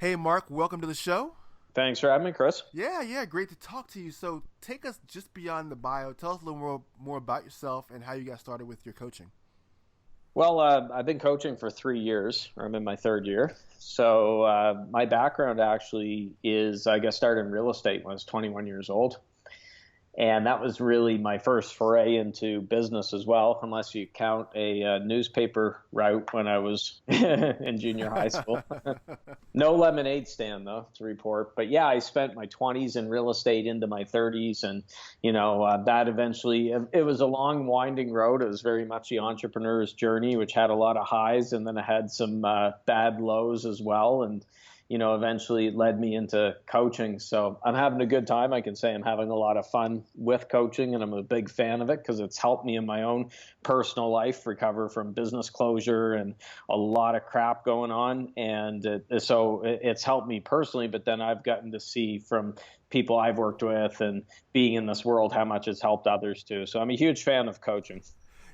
Hey, Marc, welcome to the show. Thanks for having me, Chris. Yeah, great to talk to you. So, take us just beyond the bio. Tell us a little more about yourself and how you got started with your coaching. Well, I've been coaching for 3 years, or I'm in my third year. So, my background actually is I got started in real estate when I was 21 years old. And that was really my first foray into business as well, unless you count a newspaper route when I was in junior high school. No lemonade stand though to report, but yeah, I spent my 20s in real estate into my 30s, and that eventually it was a long, winding road. It was very much the entrepreneur's journey, which had a lot of highs, and then it had some bad lows as well, and eventually it led me into coaching. So I'm having a good time. I can say I'm having a lot of fun with coaching, and I'm a big fan of it because it's helped me in my own personal life recover from business closure and a lot of crap going on. And so it's helped me personally, but then I've gotten to see from people I've worked with and being in this world how much it's helped others too. So I'm a huge fan of coaching.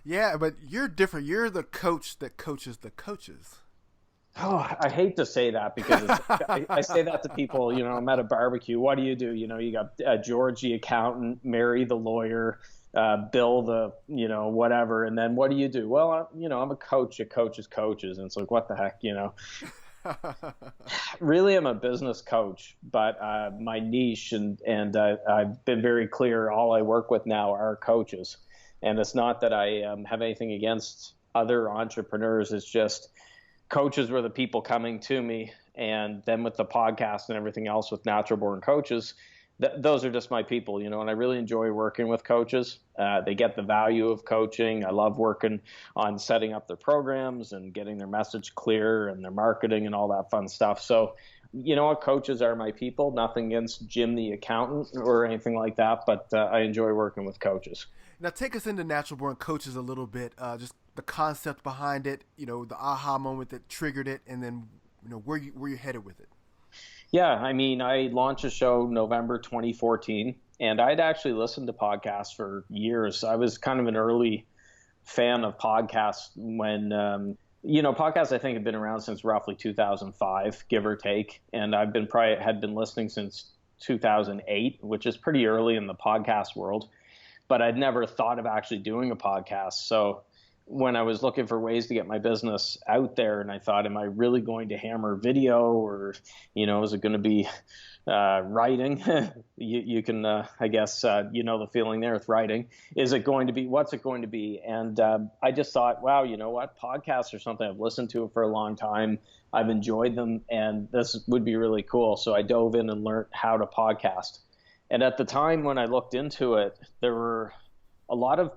Yeah, but you're different. You're the coach that coaches the coaches. Oh, I hate to say that because I say that to people, I'm at a barbecue. What do? You got George the accountant, Mary the lawyer, Bill the, whatever. And then what do you do? Well, I'm a coach that coaches coaches. And it's like, what the heck? Really, I'm a business coach, but my niche and I've been very clear, all I work with now are coaches. And it's not that I have anything against other entrepreneurs. It's just coaches were the people coming to me, and then with the podcast and everything else with Natural Born Coaches, those are just my people, and I really enjoy working with coaches. They get the value of coaching. I love working on setting up their programs and getting their message clear and their marketing and all that fun stuff. So, coaches are my people. Nothing against Jim the accountant or anything like that, but I enjoy working with coaches. Now, take us into Natural Born Coaches a little bit. Just the concept behind it, the aha moment that triggered it, and then where you're headed with it. Yeah, I mean, I launched a show November 2014, and I'd actually listened to podcasts for years. I was kind of an early fan of podcasts when, podcasts I think have been around since roughly 2005, give or take, and had been listening since 2008, which is pretty early in the podcast world, but I'd never thought of actually doing a podcast. So when I was looking for ways to get my business out there, and I thought, am I really going to hammer video, or, is it going to be writing? you can, I guess, the feeling there with writing. Is it going to be, what's it going to be? And I just thought, wow, you know what? Podcasts are something I've listened to for a long time. I've enjoyed them, and this would be really cool. So I dove in and learned how to podcast. And at the time when I looked into it, there were a lot of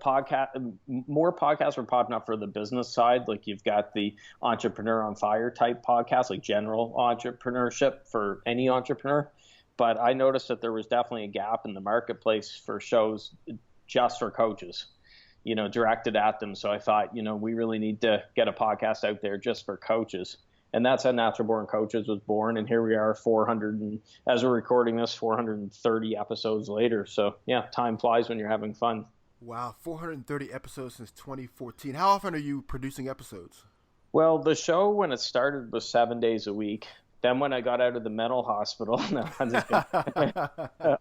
more podcasts were popping up for the business side. Like you've got the Entrepreneur on Fire type podcast, like general entrepreneurship for any entrepreneur. But I noticed that there was definitely a gap in the marketplace for shows just for coaches, directed at them. So I thought, we really need to get a podcast out there just for coaches. And that's how Natural Born Coaches was born. And here we are, as we're recording this, 430 episodes later. So yeah, time flies when you're having fun. Wow, 430 episodes since 2014. How often are you producing episodes? Well, the show when it started was 7 days a week. Then when I got out of the mental hospital, no, I'm just kidding.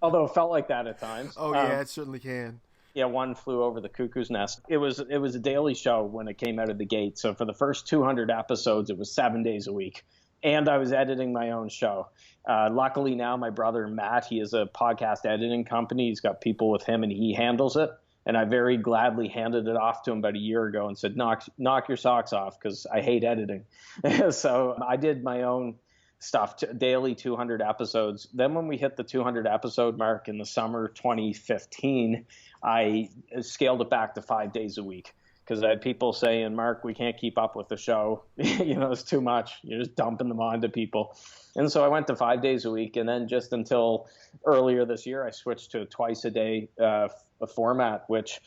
Although it felt like that at times. Oh yeah, it certainly can. Yeah, one flew over the cuckoo's nest. It was a daily show when it came out of the gate. So for the first 200 episodes, it was 7 days a week. And I was editing my own show. Luckily now my brother Matt, he has a podcast editing company. He's got people with him and he handles it. And I very gladly handed it off to him about a year ago and said, knock your socks off because I hate editing. So I did my own stuff, daily 200 episodes. Then when we hit the 200 episode mark in the summer 2015, I scaled it back to 5 days a week because I had people saying, Mark, we can't keep up with the show. It's too much. You're just dumping them onto people. And so I went to 5 days a week. And then just until earlier this year, I switched to a twice a day a format, which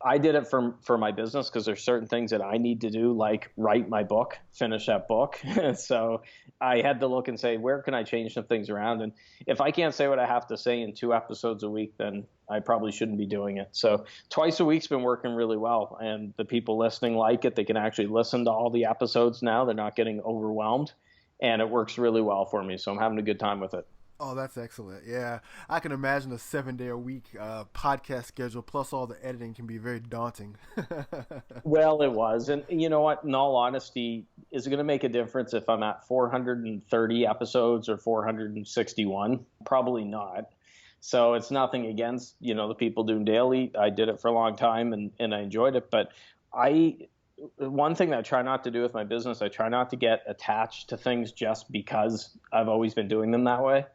I did it for my business because there's certain things that I need to do, like write my book, finish that book. So I had to look and say, where can I change some things around? And if I can't say what I have to say in 2 episodes a week, then I probably shouldn't be doing it. So twice a week's been working really well. And the people listening like it. They can actually listen to all the episodes now. They're not getting overwhelmed. and it works really well for me. So I'm having a good time with it. Oh, that's excellent. Yeah, I can imagine a 7 day a week podcast schedule plus all the editing can be very daunting. Well, it was. And you know what? In all honesty, is it going to make a difference if I'm at 430 episodes or 461? Probably not. So it's nothing against, the people doing daily. I did it for a long time and I enjoyed it. But I, one thing that I try not to do with my business, I try not to get attached to things just because I've always been doing them that way.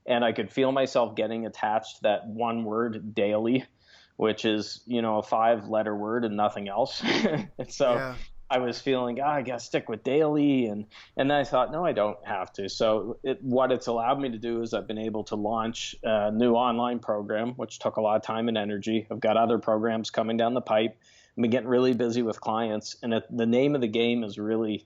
And I could feel myself getting attached to that one word daily, which is, a 5-letter word and nothing else. And so Yeah. I was feeling, I got to stick with daily. And then I thought, no, I don't have to. So what it's allowed me to do is I've been able to launch a new online program, which took a lot of time and energy. I've got other programs coming down the pipe. I've been getting really busy with clients. And the name of the game is really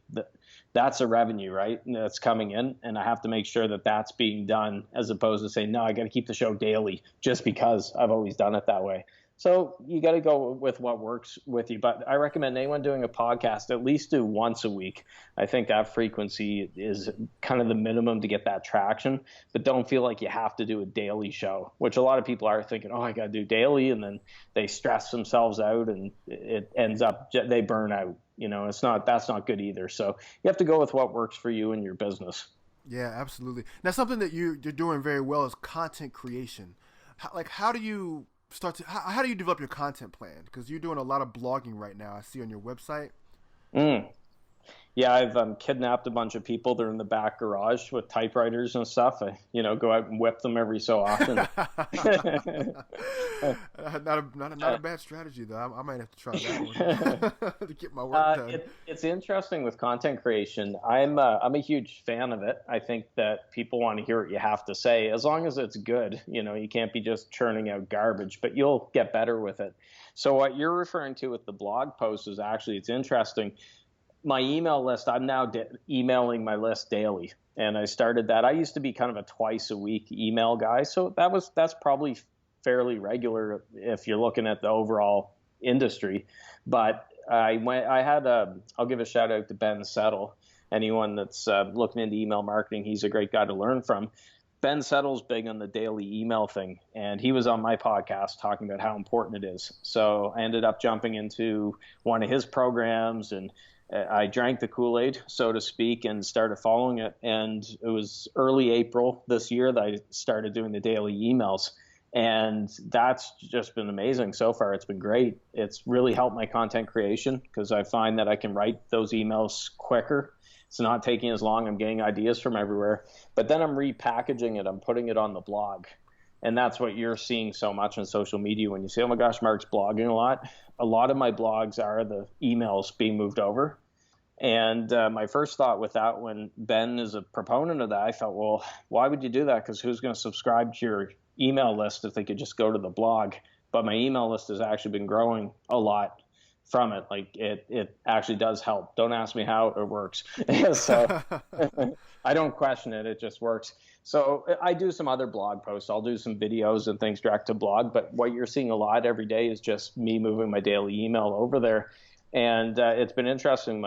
that's a revenue, right? That's coming in. And I have to make sure that that's being done as opposed to saying, no, I got to keep the show daily just because I've always done it that way. So you got to go with what works with you. But I recommend anyone doing a podcast at least do once a week. I think that frequency is kind of the minimum to get that traction. But don't feel like you have to do a daily show, which a lot of people are thinking, oh, I got to do daily. And then they stress themselves out and it ends up, they burn out. That's not good either. So you have to go with what works for you and your business. Yeah, absolutely. Now, something that you're doing very well is content creation. How do you how do you develop your content plan? Because you're doing a lot of blogging right now. I see on your website. Mm. Yeah, I've kidnapped a bunch of people. They're in the back garage with typewriters and stuff. I, go out and whip them every so often. Not a bad strategy though. I might have to try that one to get my work done. It's interesting with content creation. I'm a huge fan of it. I think that people want to hear what you have to say, as long as it's good. You can't be just churning out garbage, but you'll get better with it. So what you're referring to with the blog post is actually, it's interesting. My email list, I'm now emailing my list daily. And I started that. I used to be kind of a twice a week email guy. So that's probably fairly regular if you're looking at the overall industry. But I'll give a shout out to Ben Settle. Anyone that's looking into email marketing, he's a great guy to learn from. Ben Settle's big on the daily email thing, and he was on my podcast talking about how important it is. So I ended up jumping into one of his programs, and I drank the Kool-Aid, so to speak, and started following it. And it was early April this year that I started doing the daily emails. And that's just been amazing so far. It's been great. It's really helped my content creation because I find that I can write those emails quicker. It's not taking as long. I'm getting ideas from everywhere. But then I'm repackaging it. I'm putting it on the blog. And that's what you're seeing so much on social media when you say, oh my gosh, Mark's blogging a lot. A lot of my blogs are the emails being moved over. And my first thought with that, when Ben is a proponent of that, I felt, well, why would you do that? Because who's going to subscribe to your email list if they could just go to the blog? But my email list has actually been growing a lot from it. Like it actually does help. Don't ask me how it works. So I don't question it. It just works. So I do some other blog posts. I'll do some videos and things direct to blog. But what you're seeing a lot every day is just me moving my daily email over there. And it's been interesting.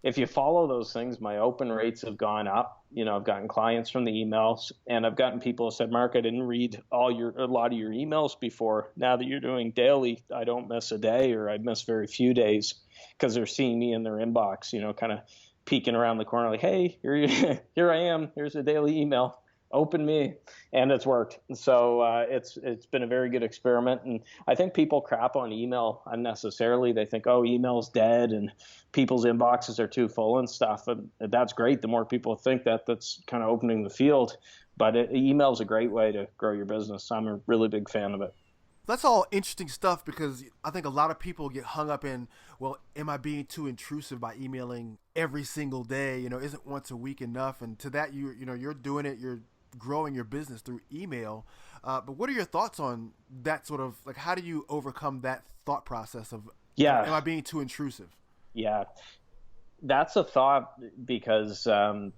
If you follow those things, my open rates have gone up. I've gotten clients from the emails, and I've gotten people who said, Mark, I didn't read a lot of your emails before. Now that you're doing daily, I don't miss a day, or I miss very few days because they're seeing me in their inbox, kind of peeking around the corner like, hey, here I am. Here's a daily email. Open me. And it's worked. So it's been a very good experiment. And I think people crap on email unnecessarily. They think, oh, email's dead and people's inboxes are too full and stuff. And that's great. The more people think that, that's kind of opening the field. But email is a great way to grow your business. I'm a really big fan of it. That's all interesting stuff because I think a lot of people get hung up in, well, am I being too intrusive by emailing every single day? Isn't once a week enough? And to that, you're doing it. You're growing your business through email. But what are your thoughts on that sort of, like, how do you overcome that thought process of, am I being too intrusive? Yeah, that's a thought because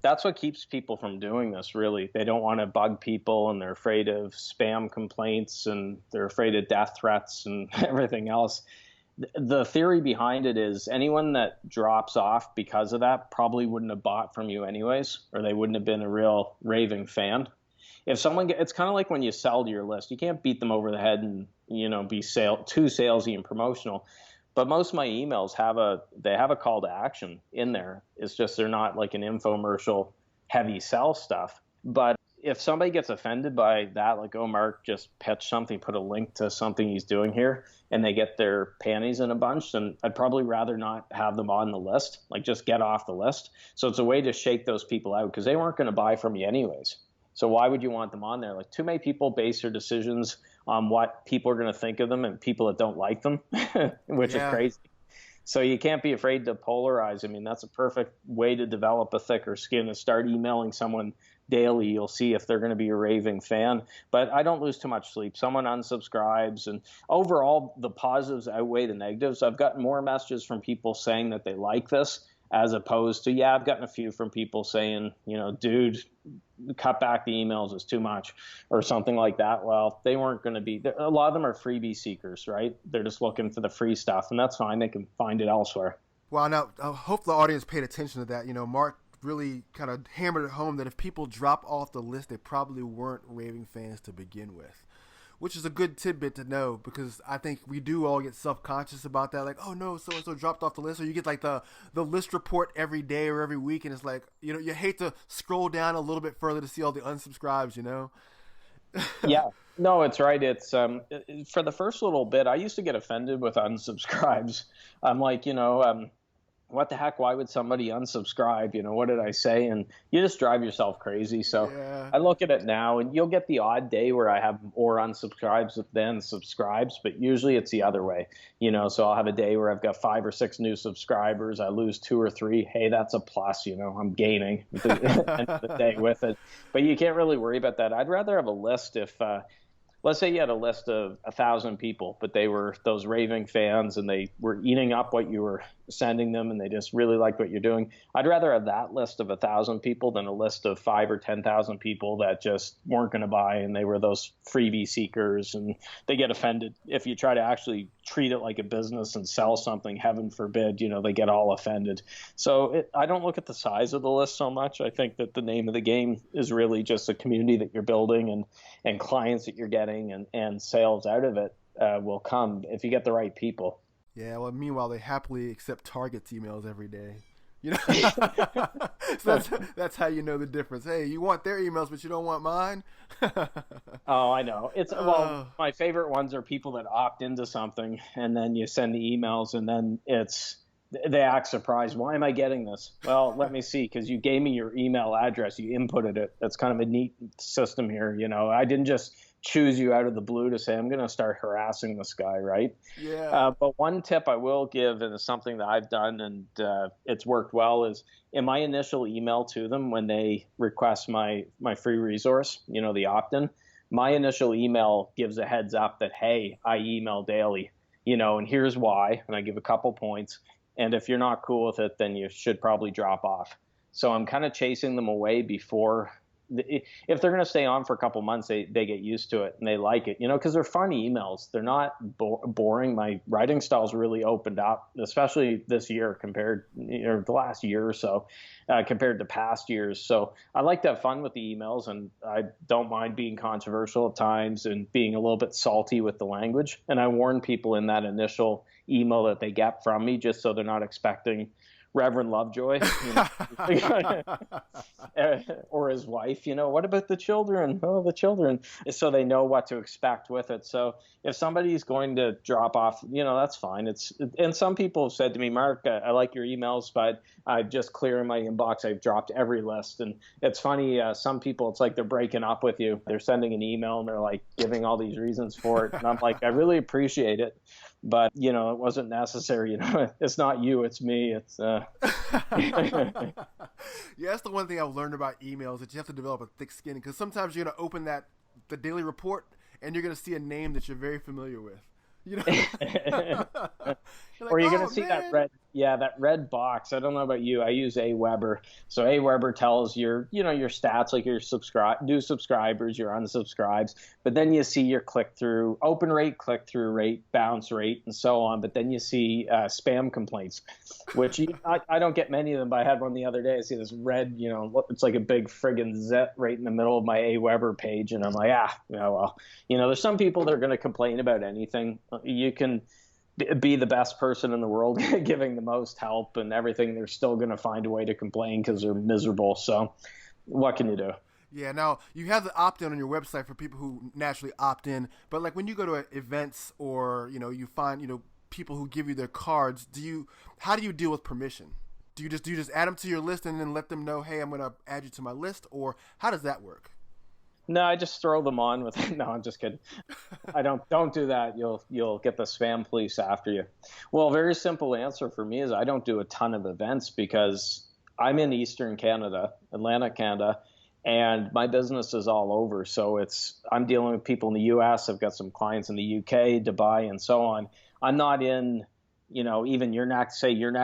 that's what keeps people from doing this, really. They don't want to bug people, and they're afraid of spam complaints, and they're afraid of death threats and everything else. The theory behind it is anyone that drops off because of that probably wouldn't have bought from you anyways, or they wouldn't have been a real raving fan. If someone it's kind of like when you sell to your list, you can't beat them over the head and, be too salesy and promotional. But most of my emails have a call to action in there. It's just they're not like an infomercial heavy sell stuff. But if somebody gets offended by that, like, oh, Marc just pitched something, put a link to something he's doing here, and they get their panties in a bunch, then I'd probably rather not have them on the list, like just get off the list. So it's a way to shake those people out because they weren't going to buy from you anyways. So why would you want them on there? Like, too many people base their decisions on what people are going to think of them and people that don't like them, which is crazy. So you can't be afraid to polarize. I mean, that's a perfect way to develop a thicker skin, is start emailing someone daily. You'll see if they're going to be a raving fan. But I don't lose too much sleep. Someone unsubscribes, and overall the positives outweigh the negatives. I've gotten more messages from people saying that they like this, as opposed to, I've gotten a few from people saying, dude, cut back the emails, is too much, or something like that. Well, they weren't going to be, a lot of them are freebie seekers, right? They're just looking for the free stuff, and that's fine. They can find it elsewhere. Well, now, I hope the audience paid attention to that. Marc really kind of hammered it home that if people drop off the list, they probably weren't raving fans to begin with, which is a good tidbit to know, because I think we do all get self-conscious about that. Like, oh no, so-and-so dropped off the list. Or you get like the list report every day or every week, and it's like, you hate to scroll down a little bit further to see all the unsubscribes, Yeah, no, it's right. It's for the first little bit, I used to get offended with unsubscribes. I'm like, what the heck? Why would somebody unsubscribe? What did I say? And you just drive yourself crazy. So I look at it now, and you'll get the odd day where I have more unsubscribes than subscribes, but usually it's the other way. So I'll have a day where I've got 5 or 6 new subscribers. I lose 2 or 3. Hey, that's a plus. I'm gaining at the end of the day with it. But you can't really worry about that. I'd rather have a list if let's say you had a list of 1,000 people, but they were those raving fans and they were eating up what you were sending them and they just really liked what you're doing. I'd rather have that list of 1,000 people than a list of 5 or 10,000 people that just weren't going to buy and they were those freebie seekers, and they get offended. If you try to actually treat it like a business and sell something, heaven forbid, they get all offended. So I don't look at the size of the list so much. I think that the name of the game is really just a community that you're building and clients that you're getting, and sales out of it will come if you get the right people. Yeah, well, meanwhile, they happily accept Target's emails every day. So that's how you know the difference. Hey, you want their emails, but you don't want mine? Oh, I know. My favorite ones are people that opt into something, and then you send the emails, and then they act surprised. Why am I getting this? Well, let me see, because you gave me your email address. You inputted it. That's kind of a neat system here. I didn't just choose you out of the blue to say, I'm going to start harassing this guy, right? Yeah. But one tip I will give, and it's something that I've done and it's worked well, is in my initial email to them when they request my free resource, the opt-in, my initial email gives a heads up that, hey, I email daily, and here's why, and I give a couple points. And if you're not cool with it, then you should probably drop off. So I'm kind of chasing them away before. If they're going to stay on for a couple months, they get used to it and they like it, because they're fun emails. They're not boring. My writing style's really opened up, especially this year compared, the last year or so, compared to past years. So I like to have fun with the emails, and I don't mind being controversial at times and being a little bit salty with the language. And I warn people in that initial email that they get from me, just so they're not expecting Reverend Lovejoy, or his wife, what about the children? Oh, the children. So they know what to expect with it. So if somebody's going to drop off, that's fine. And some people have said to me, Marc, I like your emails, but I've just cleared my inbox. I've dropped every list. And it's funny. Some people, it's like they're breaking up with you. They're sending an email and they're like giving all these reasons for it. And I'm like, I really appreciate it. But, it wasn't necessary. It's not you, it's me. It's Yeah, that's the one thing I've learned about emails, that you have to develop a thick skin, because sometimes you're going to open the daily report and you're going to see a name that you're very familiar with. Like, or you're going to see that red Yeah, that red box. I don't know about you. I use Aweber. So Aweber tells your stats, like your new subscribers, your unsubscribes, but then you see your click through, open rate, click through rate, bounce rate, and so on. But then you see spam complaints, which I don't get many of them, but I had one the other day. I see this red, it's like a big friggin' zit right in the middle of my Aweber page, and I'm like, yeah, well, there's some people that are going to complain about anything. You can be the best person in the world giving the most help and everything, they're still going to find a way to complain because they're miserable. So what can you do? Yeah, now you have the opt-in on your website for people who naturally opt in, but like when you go to events or you find people who give you their cards, how do you deal with permission? Do you just add them to your list and then let them know, hey, I'm going to add you to my list, or how does that work? No, I just throw them on with. No, I'm just kidding. I don't do that. You'll get the spam police after you. Well, very simple answer for me is I don't do a ton of events because I'm in Eastern Canada, Atlantic Canada, and my business is all over. So I'm dealing with people in the U.S. I've got some clients in the U.K., Dubai, and so on. I'm not in even your neck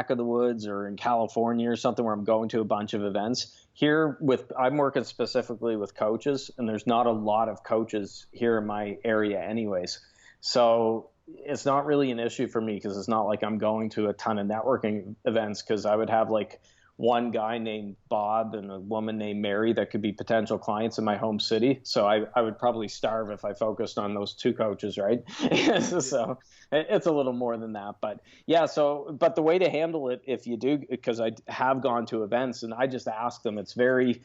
of the woods or in California or something where I'm going to a bunch of events. Here I'm working specifically with coaches, and there's not a lot of coaches here in my area anyways. So it's not really an issue for me because it's not like I'm going to a ton of networking events, because I would have like one guy named Bob and a woman named Mary that could be potential clients in my home city. So I would probably starve if I focused on those two coaches, right? So it's a little more than that. But yeah, but the way to handle it, if you do, because I have gone to events and I just ask them, it's very,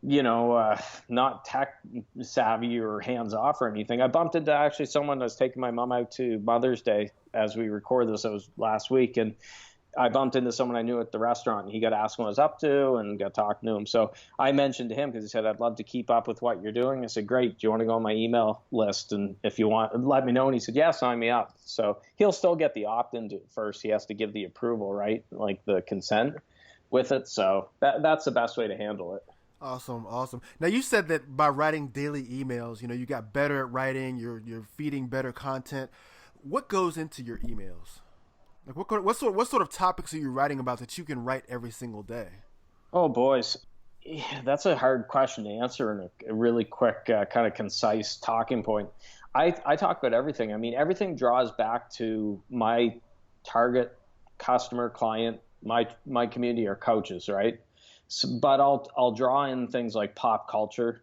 not tech savvy or hands off or anything. I bumped into actually someone that was taking my mom out to Mother's Day as we record this. It was last week. And I bumped into someone I knew at the restaurant, and he got asked what I was up to and got talking to him. So I mentioned to him because he said, I'd love to keep up with what you're doing. I said, great. Do you want to go on my email list? And if you want, let me know. And he said, yeah, sign me up. So he'll still get the opt-in first. He has to give the approval, right? Like the consent with it. So that's the best way to handle it. Awesome. Now you said that by writing daily emails, you got better at writing, you're feeding better content. What goes into your emails? Like what sort of topics are you writing about that you can write every single day? Oh, boys. Yeah, that's a hard question to answer in a really quick, kind of concise talking point. I talk about everything. I mean, everything draws back to my target customer, client, my community are coaches, right? So, but I'll draw in things like pop culture,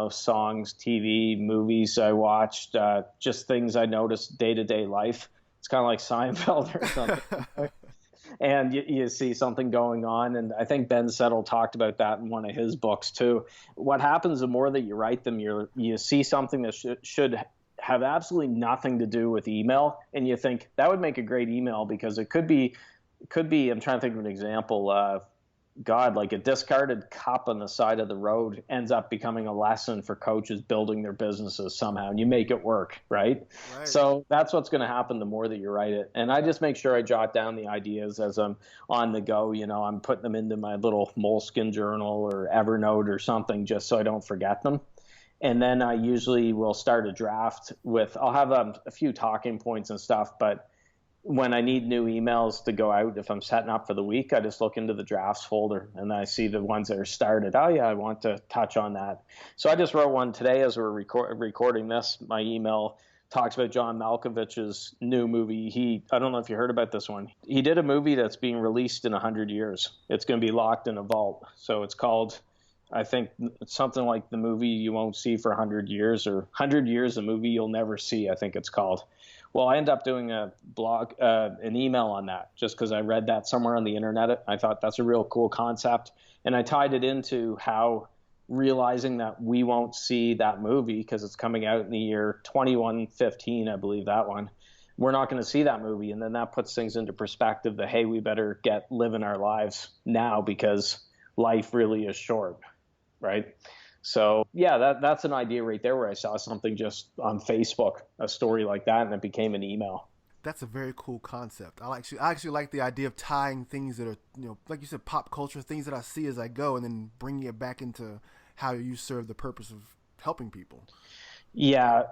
songs, TV, movies I watched, just things I noticed day to day life. It's kind of like Seinfeld or something. And you see something going on. And I think Ben Settle talked about that in one of his books too. What happens the more that you write them, you see something that should have absolutely nothing to do with email. And you think that would make a great email because it could be, I'm trying to think of an example. Like a discarded cup on the side of the road ends up becoming a lesson for coaches building their businesses somehow, and you make it work, right? So that's what's going to happen the more that you write it. And I just make sure I jot down the ideas as I'm on the go. I'm putting them into my little Moleskine journal or Evernote or something just so I don't forget them. And then I usually will start a draft I'll have a few talking points and stuff, but when I need new emails to go out, if I'm setting up for the week, I just look into the drafts folder and I see the ones that are started. Oh yeah, I want to touch on that. So I just wrote one today as we're recording this. My email talks about John Malkovich's new movie. I don't know if you heard about this one. He did a movie that's being released in 100 years. It's going to be locked in a vault. So it's called, I think, something like The Movie You Won't See for 100 Years, or 100 Years, a Movie You'll Never See, I think it's called. Well, I ended up doing a blog, an email on that, just because I read that somewhere on the internet. I thought that's a real cool concept. And I tied it into how realizing that we won't see that movie because it's coming out in the year 2115, I believe that one. We're not going to see that movie. And then that puts things into perspective that, hey, we better get living our lives now because life really is short, right? So yeah, that's an idea right there where I saw something just on Facebook, a story like that, and it became an email. That's a very cool concept. I actually like the idea of tying things that are, like you said, pop culture, things that I see as I go, and then bringing it back into how you serve the purpose of helping people. Yeah,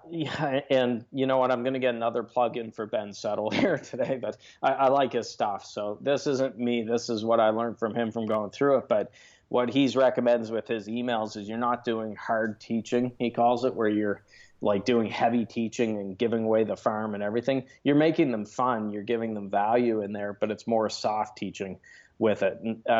and you know what? I'm going to get another plug in for Ben Settle here today, but I like his stuff. So this isn't me. This is what I learned from him from going through it. But what he's recommends with his emails is you're not doing hard teaching, he calls it, where you're like doing heavy teaching and giving away the farm and everything. You're making them fun. You're giving them value in there, but it's more soft teaching with it.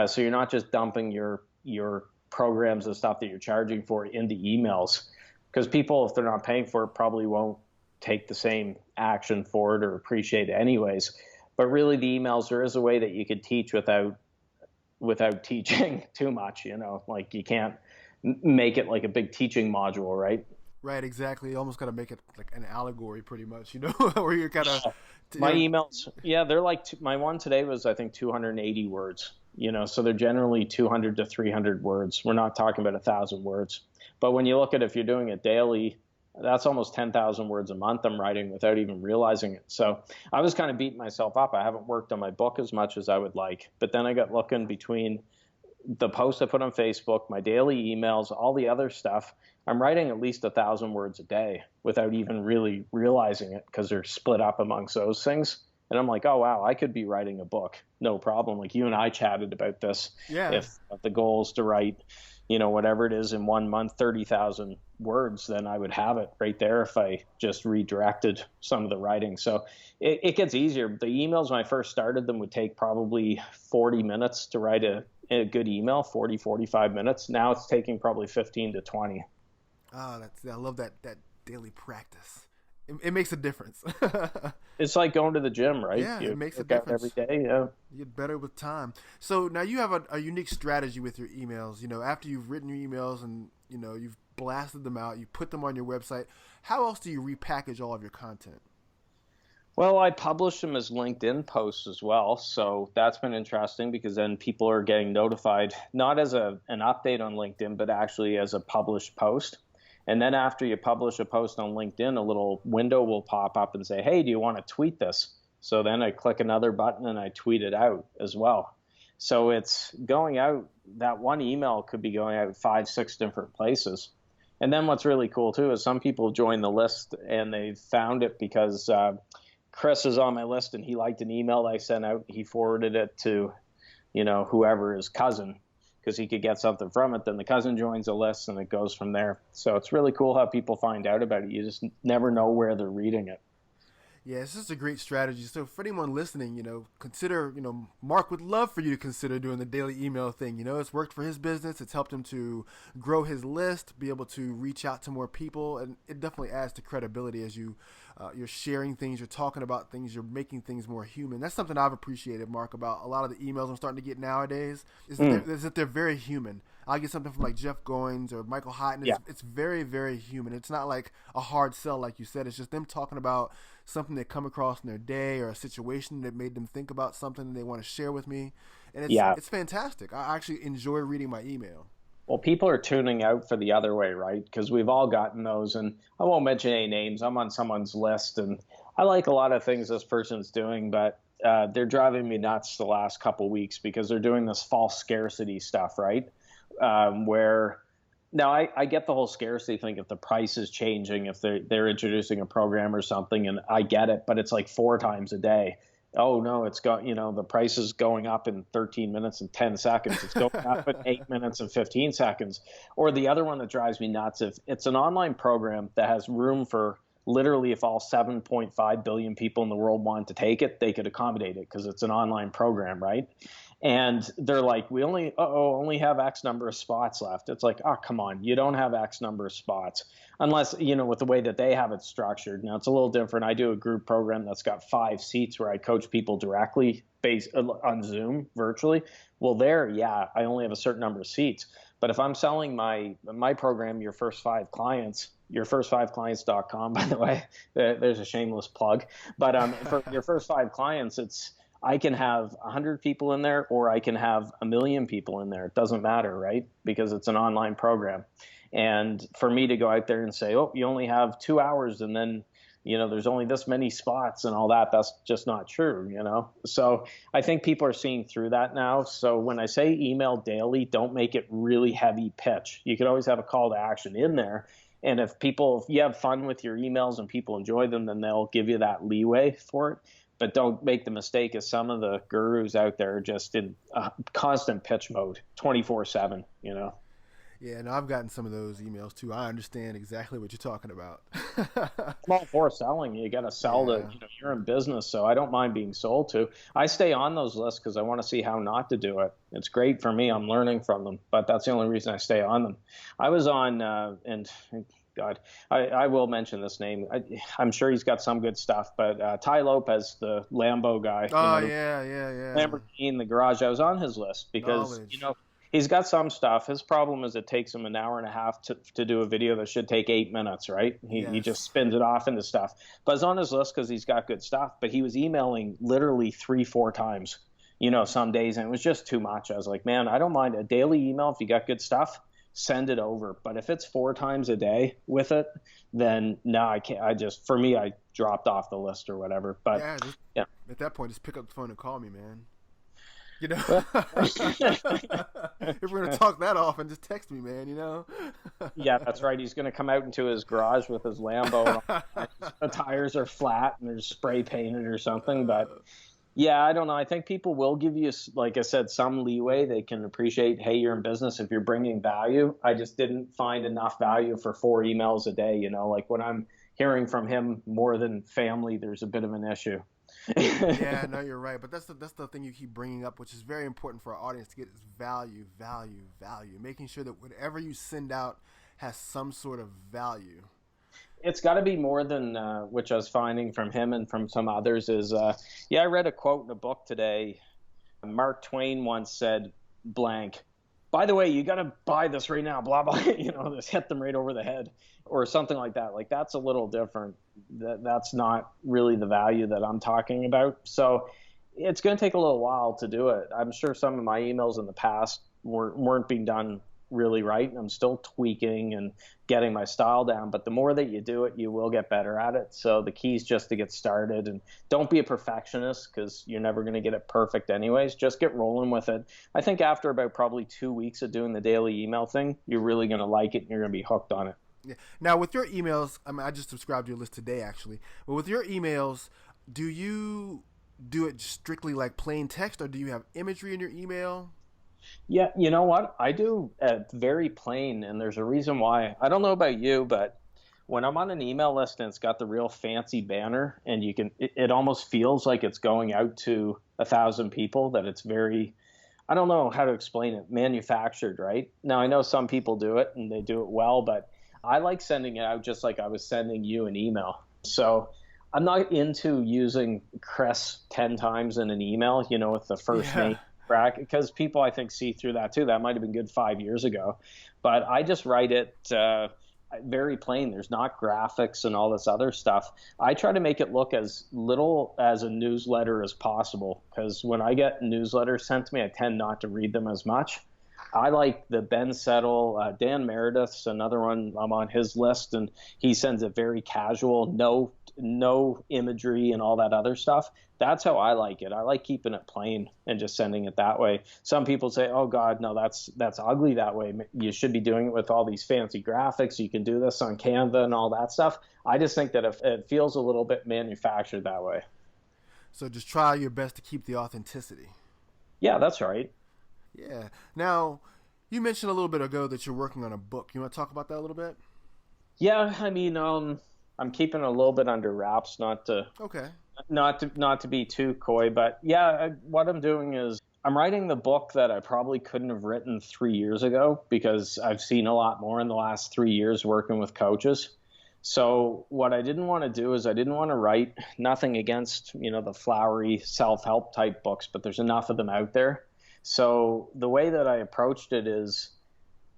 So you're not just dumping your programs and stuff that you're charging for into emails, because people, if they're not paying for it, probably won't take the same action for it or appreciate it anyways. But really, the emails, there is a way that you could teach without teaching too much. Like you can't make it like a big teaching module, right? Right, exactly. You almost got to make it like an allegory, pretty much, where you're kind of, My emails, yeah, they're like my one today was I think 280 words. So they're generally 200 to 300 words. We're not talking about 1,000 words. But when you look at if you're doing it daily, that's almost 10,000 words a month I'm writing without even realizing it. So I was kind of beating myself up. I haven't worked on my book as much as I would like. But then I got looking between the posts I put on Facebook, my daily emails, all the other stuff. I'm writing at least 1,000 words a day without even really realizing it, because they're split up amongst those things. And I'm like, oh, wow, I could be writing a book. No problem. Like you and I chatted about this. yeah. If the goal is to write, whatever it is in 1 month, 30,000 words, then I would have it right there if I just redirected some of the writing. So it gets easier. The emails, when I first started them, would take probably 40 minutes to write a good email, 40, 45 minutes. Now it's taking probably 15 to 20. Oh, I love that daily practice. It makes a difference. It's like going to the gym, right? Yeah, You it makes a work out every difference. day. Yeah. You get better with time. So now you have a unique strategy with your emails. After you've written your emails and you've blasted them out, you put them on your website. How else do you repackage all of your content? Well, I publish them as LinkedIn posts as well. So that's been interesting, because then people are getting notified, not as an update on LinkedIn, but actually as a published post. And then after you publish a post on LinkedIn, a little window will pop up and say, hey, do you want to tweet this? So then I click another button and I tweet it out as well. So it's going out, that one email could be going out 5, 6 different places. And then what's really cool too is some people join the list and they found it because Chris is on my list and he liked an email I sent out. He forwarded it to, whoever, his cousin, because he could get something from it. Then the cousin joins the list and it goes from there. So it's really cool how people find out about it. You just never know where they're reading it. Yeah, it's just a great strategy. So for anyone listening, consider, Marc would love for you to consider doing the daily email thing. It's worked for his business. It's helped him to grow his list, be able to reach out to more people, and it definitely adds to credibility as you're sharing things, you're talking about things, you're making things more human. That's something I've appreciated, Marc, about a lot of the emails I'm starting to get nowadays is that they're very human. I'll get something from like Jeff Goins or Michael Hyten. Yeah. It's very, very human. It's not like a hard sell, like you said. It's just them talking about something they come across in their day or a situation that made them think about something they want to share with me. And Yeah. it's fantastic. I actually enjoy reading my email. Well, people are tuning out for the other way, right? Because we've all gotten those. And I won't mention any names. I'm on someone's list and I like a lot of things this person's doing, but they're driving me nuts the last couple weeks because they're doing this false scarcity stuff, right? Where now I get the whole scarcity thing. If the price is changing, if they're introducing a program or something, and I get it, but it's like 4 times a day. Oh no, it's got, the price is going up in 13 minutes and 10 seconds. It's going up in 8 minutes and 15 seconds. Or the other one that drives me nuts, if it's an online program that has room for literally, if all 7.5 billion people in the world wanted to take it, they could accommodate it because it's an online program, right? And they're like, we only have X number of spots left. It's like, oh, come on, you don't have X number of spots unless, with the way that they have it structured. Now it's a little different. I do a group program that's got 5 seats where I coach people directly based on Zoom virtually. Well, I only have a certain number of seats. But if I'm selling my program, your first 5clients.com, by the way, there's a shameless plug. But for your first 5 clients, I can have 100 people in there or I can have 1 million people in there. It doesn't matter, right? Because it's an online program. And for me to go out there and say, oh, you only have 2 hours and then, there's only this many spots and all that, that's just not true, So I think people are seeing through that now. So when I say email daily, don't make it really heavy pitch. You could always have a call to action in there. And if you have fun with your emails and people enjoy them, then they'll give you that leeway for it. But don't make the mistake of some of the gurus out there just in constant pitch mode 24/7, you know? Yeah, no, I've gotten some of those emails too. I understand exactly what you're talking about. I'm all for selling. You got to sell to, Yeah. you're in business, so I don't mind being sold to. I stay on those lists because I want to see how not to do it. It's great for me. I'm learning from them, but that's the only reason I stay on them. I was on, and God, I will mention this name. I'm sure he's got some good stuff, but Ty Lopez, the Lambo guy, Oh, yeah, yeah, yeah. Lamborghini in the garage, I was on his list because, Knowledge. he's got some stuff. His problem is it takes him an hour and a half to do a video that should take 8 minutes, right? He Yes. just spins it off into stuff. But it's on his list because he's got good stuff. But he was emailing literally 3-4 times, some days, and it was just too much. I was like, man, I don't mind a daily email if you got good stuff. Send it over. But if it's 4 times a day with it, then no, I can't. For me, I dropped off the list or whatever. But yeah. At that point, just pick up the phone and call me, man. If we're gonna talk that often, just text me, man. Yeah, that's right. He's gonna come out into his garage with his Lambo. The tires are flat and there's spray painted or something. But yeah, I don't know. I think people will give you, like I said, some leeway. They can appreciate, hey, you're in business if you're bringing value. I just didn't find enough value for 4 emails a day. Like when I'm hearing from him more than family, there's a bit of an issue. Yeah, no, you're right. But that's the thing you keep bringing up, which is very important for our audience to get is value, value, value. Making sure that whatever you send out has some sort of value. It's got to be more than, which I was finding from him and from some others is, I read a quote in a book today. Mark Twain once said, blank, by the way, you got to buy this right now, blah, blah, just hit them right over the head or something like that. Like that's a little different. That's not really the value that I'm talking about. So it's going to take a little while to do it. I'm sure some of my emails in the past weren't being done really right. I'm still tweaking and getting my style down, but the more that you do it, you will get better at it. So the key is just to get started and don't be a perfectionist because you're never going to get it perfect anyways. Just get rolling with it. I think after about probably 2 weeks of doing the daily email thing, you're really going to like it and you're going to be hooked on it. Yeah. Now with your emails, I just subscribed to your list today actually, but with your emails, do you do it strictly like plain text or do you have imagery in your email? Yeah, you know what? I do very plain, and there's a reason why. I don't know about you, but when I'm on an email list and it's got the real fancy banner, and it almost feels like it's going out to 1,000 people, that it's very, I don't know how to explain it, manufactured, right? Now, I know some people do it, and they do it well, but I like sending it out just like I was sending you an email. So I'm not into using Chris 10 times in an email, with the first name. Because people, I think, see through that too. That might have been good 5 years ago, but I just write it very plain. There's not graphics and all this other stuff. I try to make it look as little as a newsletter as possible because when I get newsletters sent to me, I tend not to read them as much. I like the Ben Settle, Dan Meredith's another one. I'm on his list, and he sends it very casual, no imagery and all that other stuff. That's how I like it. I like keeping it plain and just sending it that way. Some people say, "Oh God, no, that's ugly that way. You should be doing it with all these fancy graphics. You can do this on Canva and all that stuff." I just think that it feels a little bit manufactured that way. So just try your best to keep the authenticity. Yeah, that's right. Yeah. Now, you mentioned a little bit ago that you're working on a book. You want to talk about that a little bit? Yeah, I mean, I'm keeping it a little bit under wraps, not to be too coy, but yeah, what I'm doing is I'm writing the book that I probably couldn't have written 3 years ago because I've seen a lot more in the last 3 years working with coaches. So what I didn't want to do is I didn't want to write nothing against, the flowery self-help type books, but there's enough of them out there. So the way that I approached it is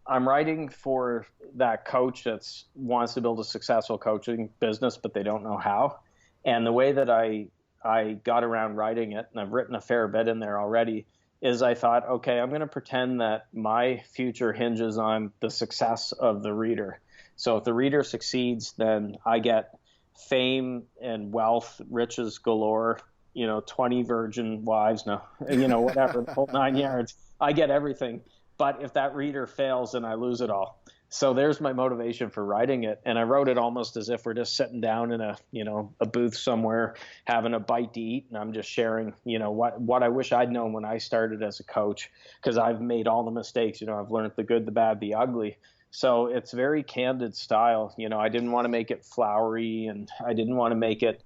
I'm writing for that coach that wants to build a successful coaching business, but they don't know how. And the way that I got around writing it, and I've written a fair bit in there already, is I thought, okay, I'm going to pretend that my future hinges on the success of the reader. So if the reader succeeds, then I get fame and wealth, riches galore, 20 virgin wives, whatever, the whole 9 yards. I get everything. But if that reader fails, then I lose it all. So there's my motivation for writing it. And I wrote it almost as if we're just sitting down in a booth somewhere having a bite to eat. And I'm just sharing, what I wish I'd known when I started as a coach, because I've made all the mistakes. I've learned the good, the bad, the ugly. So it's very candid style. I didn't want to make it flowery, and I didn't want to make it,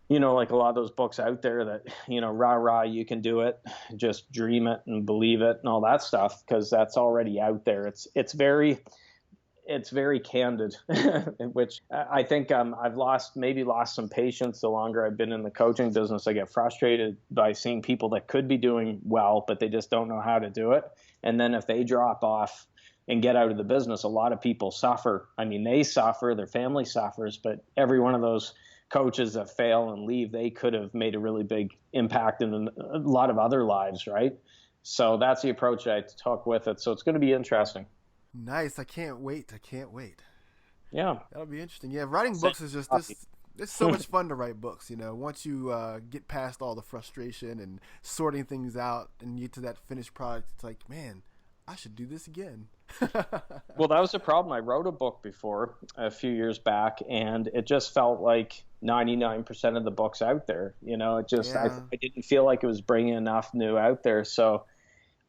like a lot of those books out there that, rah, rah, you can do it, just dream it and believe it and all that stuff, because that's already out there. It's very candid, which I think I've lost some patience the longer I've been in the coaching business. I get frustrated by seeing people that could be doing well, but they just don't know how to do it. And then if they drop off and get out of the business, a lot of people suffer. I mean, they suffer, their family suffers, but every one of those coaches that fail and leave, they could have made a really big impact in a lot of other lives, right? So that's the approach I took with it. So it's going to be interesting. Nice. I can't wait. Yeah. That'll be interesting. Yeah, writing books is just this. It's so much fun to write books, once you get past all the frustration and sorting things out and you get to that finished product, it's like, man, I should do this again. Well, that was the problem. I wrote a book before a few years back, and it just felt like 99% of the books out there. I didn't feel like it was bringing enough new out there. So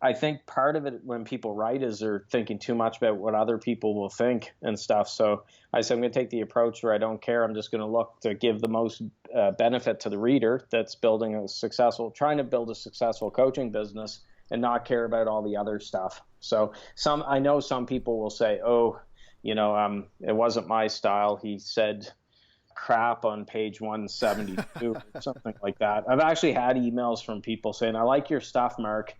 I think part of it when people write is they're thinking too much about what other people will think and stuff. So I said, I'm going to take the approach where I don't care. I'm just going to look to give the most benefit to the reader that's trying to build a successful coaching business, and not care about all the other stuff. So I know some people will say, it wasn't my style. He said crap on page 172 or something like that. I've actually had emails from people saying, I like your stuff, Marc,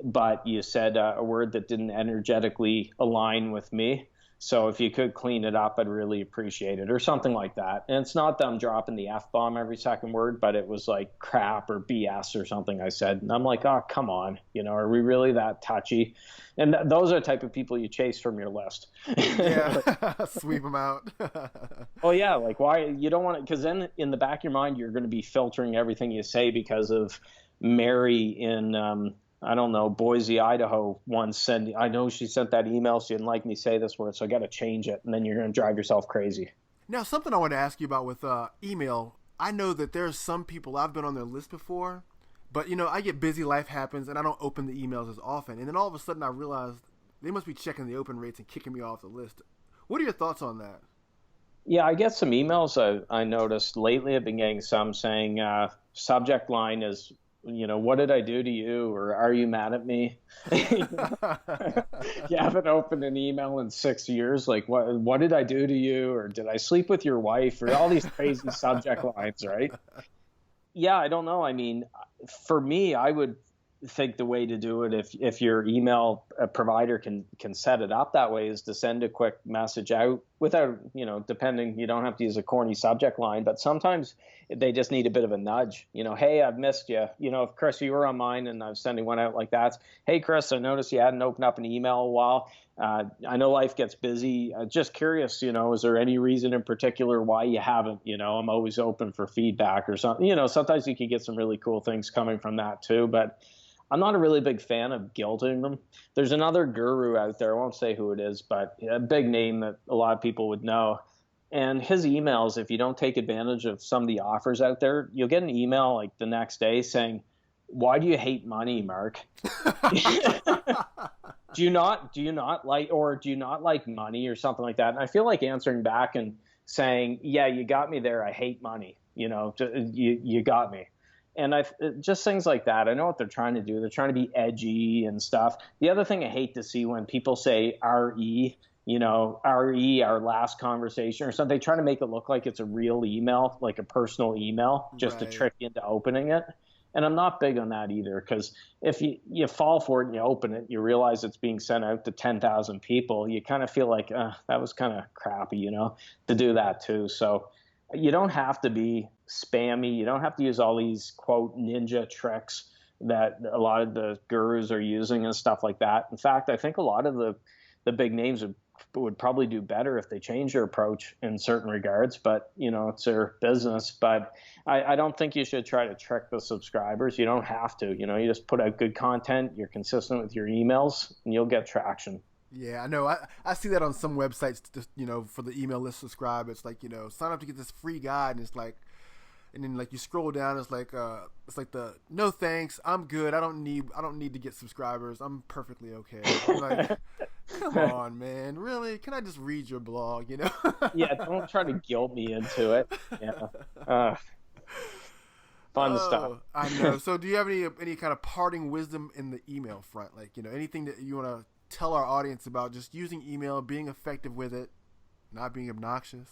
but you said a word that didn't energetically align with me. So if you could clean it up, I'd really appreciate it, or something like that. And it's not that I'm dropping the F-bomb every second word, but it was like crap or BS or something I said. And I'm like, oh, come on. Are we really that touchy? And those are the type of people you chase from your list. Yeah, sweep them out. Oh, yeah. Like, why? You don't want to, because then in the back of your mind, you're going to be filtering everything you say because of Mary in I don't know, Boise, Idaho once I know she sent that email. She didn't like me say this word, so I got to change it. And then you're going to drive yourself crazy. Now, something I want to ask you about with email. I know that there's some people, I've been on their list before, but I get busy, life happens, and I don't open the emails as often. And then all of a sudden I realized they must be checking the open rates and kicking me off the list. What are your thoughts on that? Yeah, I get some emails I noticed lately. I've been getting some saying subject line is, what did I do to you? Or are you mad at me? You haven't opened an email in 6 years. Like, what did I do to you? Or did I sleep with your wife? Or all these crazy subject lines, right? Yeah, I don't know. I mean, for me, I would think the way to do it, if your email provider can set it up that way, is to send a quick message out without, depending, you don't have to use a corny subject line, but sometimes they just need a bit of a nudge. Hey, I've missed you. If Chris, you were on mine and I was sending one out like that. Hey, Chris, I noticed you hadn't opened up an email in a while. I know life gets busy. Just curious, is there any reason in particular why you haven't? I'm always open for feedback or something. Sometimes you can get some really cool things coming from that too, but I'm not a really big fan of guilting them. There's another guru out there, I won't say who it is, but a big name that a lot of people would know. And his emails, if you don't take advantage of some of the offers out there, you'll get an email like the next day saying, why do you hate money, Marc? Do you not like money or something like that? And I feel like answering back and saying, yeah, you got me there. I hate money. You got me. And just things like that. I know what they're trying to do. They're trying to be edgy and stuff. The other thing I hate to see when people say RE, RE, our last conversation or something, they try to make it look like it's a real email, like a personal email, just to trick you into opening it. And I'm not big on that either, because if you fall for it and you open it, you realize it's being sent out to 10,000 people, you kind of feel like, that was kind of crappy, to do that too. So you don't have to be spammy. You don't have to use all these, quote, ninja tricks that a lot of the gurus are using and stuff like that. In fact, I think a lot of the big names would probably do better if they change their approach in certain regards, but it's their business. But I don't think you should try to trick the subscribers. You don't have to, you just put out good content, you're consistent with your emails, and you'll get traction. Yeah, I know. I see that on some websites, just, for the email list subscribe. It's like, sign up to get this free guide, and it's like, and then like you scroll down, it's like the no thanks, I'm good. I don't need to get subscribers. I'm perfectly okay. I'm like, come on, man, really? Can I just read your blog? Yeah, don't try to guilt me into it. Yeah, uh, fun stuff. Oh, I know. So, do you have any kind of parting wisdom in the email front? Like, anything that you want to tell our audience about just using email, being effective with it, not being obnoxious?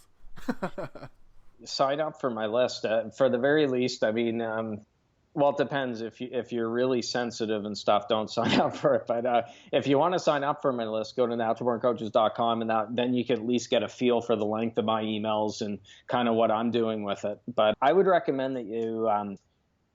Sign up for my list. For the very least, I mean, well, it depends. If you're really sensitive and stuff, don't sign up for it. But if you want to sign up for my list, go to naturalborncoaches.com, and then you can at least get a feel for the length of my emails and kind of what I'm doing with it. But I would recommend that you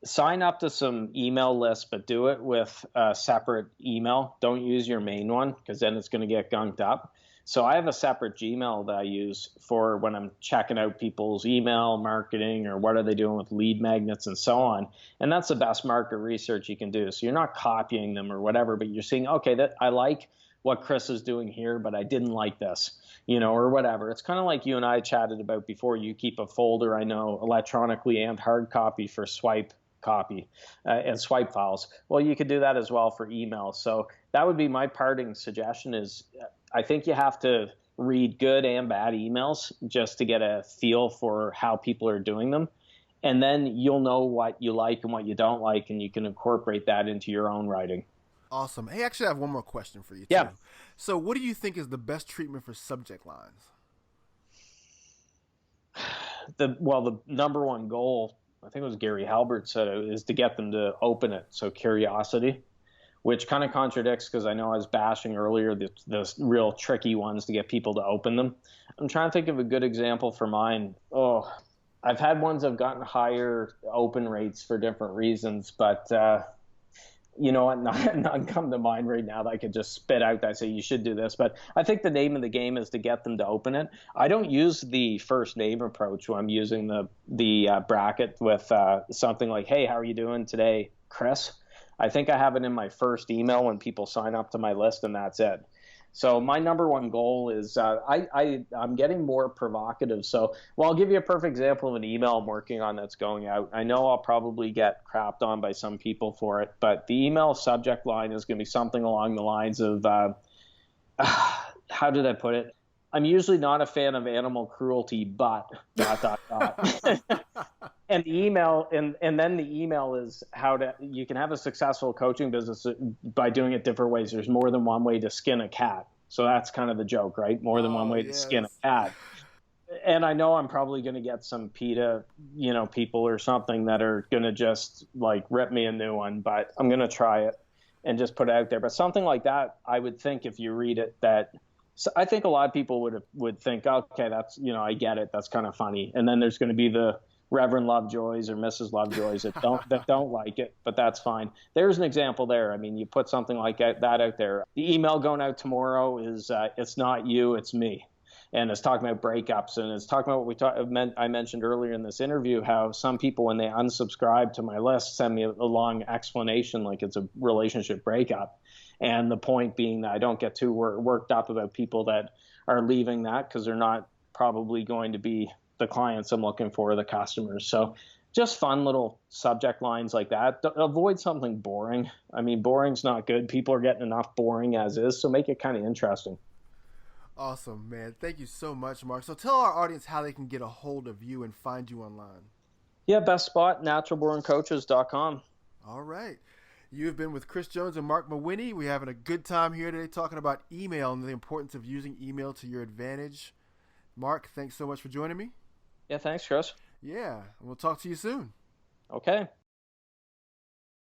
sign up to some email lists, but do it with a separate email. Don't use your main one, because then it's going to get gunked up. So I have a separate Gmail that I use for when I'm checking out people's email marketing or what are they doing with lead magnets and so on. And that's the best market research you can do. So you're not copying them or whatever, but you're seeing, okay, that I like what Chris is doing here, but I didn't like this, or whatever. It's kind of like you and I chatted about before. You keep a folder, I know, electronically and hard copy for swipe copy and swipe files. Well, you could do that as well for email. So that would be my parting suggestion is I think you have to read good and bad emails just to get a feel for how people are doing them. And then you'll know what you like and what you don't like, and you can incorporate that into your own writing. Awesome. Hey, actually, I have one more question for you, too. Yeah. So what do you think is the best treatment for subject lines? The number one goal, I think it was Gary Halbert said it, is to get them to open it. So curiosity, which kind of contradicts, because I know I was bashing earlier the real tricky ones to get people to open them. I'm trying to think of a good example for mine. Oh, I've had ones that have gotten higher open rates for different reasons, but you know what? None come to mind right now that I could just spit out that I say you should do this. But I think the name of the game is to get them to open it. I don't use the first name approach when I'm using the bracket with something like, hey, how are you doing today, Chris? I think I have it in my first email when people sign up to my list, and that's it. So my number one goal is I'm getting more provocative. So, I'll give you a perfect example of an email I'm working on that's going out. I know I'll probably get crapped on by some people for it, but the email subject line is going to be something along the lines of, how did I put it? I'm usually not a fan of animal cruelty, but ... And the email, and then the email is you can have a successful coaching business by doing it different ways. There's more than one way to skin a cat. So that's kind of the joke, right? More than one way to skin a cat. And I know I'm probably going to get some PETA, people or something that are going to just like rip me a new one, but I'm going to try it and just put it out there. But something like that, I would think if you read it so I think a lot of people would think, okay, that's, I get it. That's kind of funny. And then there's going to be the Reverend Lovejoys or Mrs. Lovejoys that don't like it, but that's fine. There's an example there. I mean, you put something like that out there. The email going out tomorrow is it's not you, it's me. And it's talking about breakups, and it's talking about I mentioned earlier in this interview, how some people, when they unsubscribe to my list, send me a long explanation like it's a relationship breakup. And the point being that I don't get too worked up about people that are leaving that, because they're not probably going to be the clients I'm looking for, the customers. So just fun little subject lines like that. Avoid something boring. I mean, boring's not good. People are getting enough boring as is, so make it kind of interesting. Awesome, man. Thank you so much, Mark. So tell our audience how they can get a hold of you and find you online. Yeah, best spot, naturalborncoaches.com. All right. You have been with Chris Jones and Marc Mawhinney. We're having a good time here today talking about email and the importance of using email to your advantage. Mark, thanks so much for joining me. Yeah, thanks, Chris. Yeah, we'll talk to you soon. Okay.